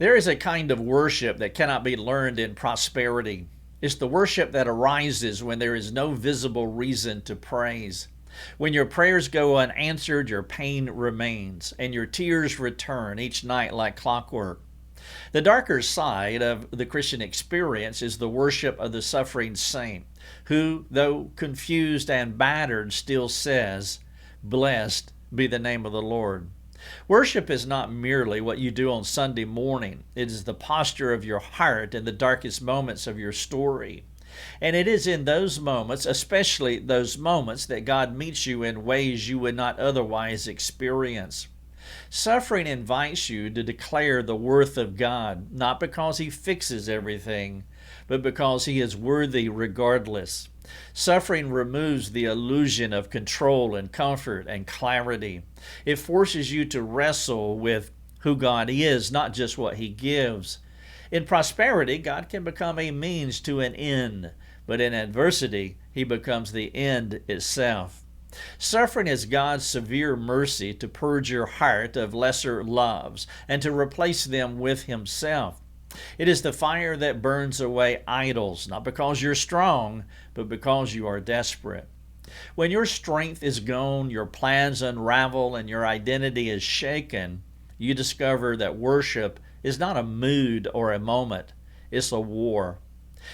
There is a kind of worship that cannot be learned in prosperity. It's the worship that arises when there is no visible reason to praise. When your prayers go unanswered, your pain remains, and your tears return each night like clockwork. The darker side of the Christian experience is the worship of the suffering saint, who, though confused and battered, still says, "Blessed be the name of the Lord." Worship is not merely what you do on Sunday morning. It is the posture of your heart in the darkest moments of your story. And it is in those moments, especially those moments, that God meets you in ways you would not otherwise experience. Suffering invites you to declare the worth of God, not because He fixes everything, but because He is worthy regardless. Suffering removes the illusion of control and comfort and clarity. It forces you to wrestle with who God is, not just what He gives. In prosperity, God can become a means to an end, but in adversity, He becomes the end itself. Suffering is God's severe mercy to purge your heart of lesser loves and to replace them with Himself. It is the fire that burns away idols, not because you're strong, but because you are desperate. When your strength is gone, your plans unravel, and your identity is shaken, you discover that worship is not a mood or a moment. It's a war.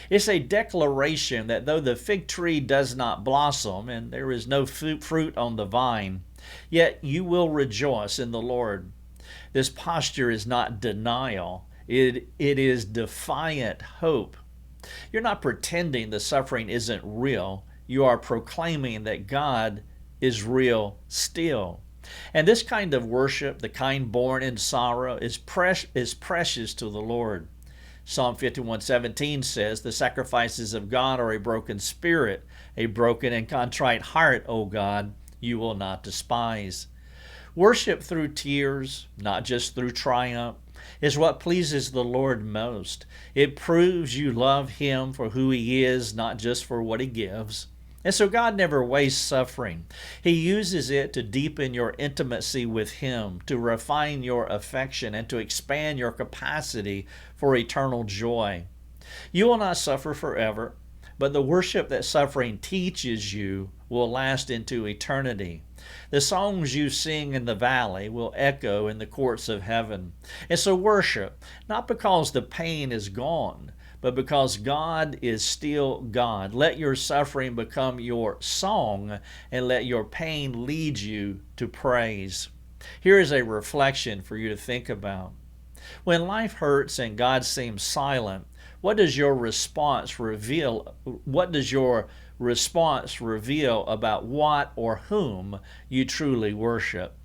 It's a declaration that though the fig tree does not blossom and there is no fruit on the vine, yet you will rejoice in the Lord. This posture is not denial. It is defiant hope. You're not pretending the suffering isn't real. You are proclaiming that God is real still. And this kind of worship, the kind born in sorrow, is precious to the Lord. Psalm 51:17 says, "The sacrifices of God are a broken spirit, a broken and contrite heart, O God, you will not despise." Worship through tears, not just through triumph, is what pleases the Lord most. It proves you love Him for who He is, not just for what He gives. And so God never wastes suffering. He uses it to deepen your intimacy with Him, to refine your affection, and to expand your capacity for eternal joy. You will not suffer forever, but the worship that suffering teaches you will last into eternity. The songs you sing in the valley will echo in the courts of heaven. And so worship, not because the pain is gone, but because God is still God. Let your suffering become your song, and let your pain lead you to praise. Here is a reflection for you to think about. When life hurts and God seems silent, what does your response reveal? What does your response reveal about what or whom you truly worship?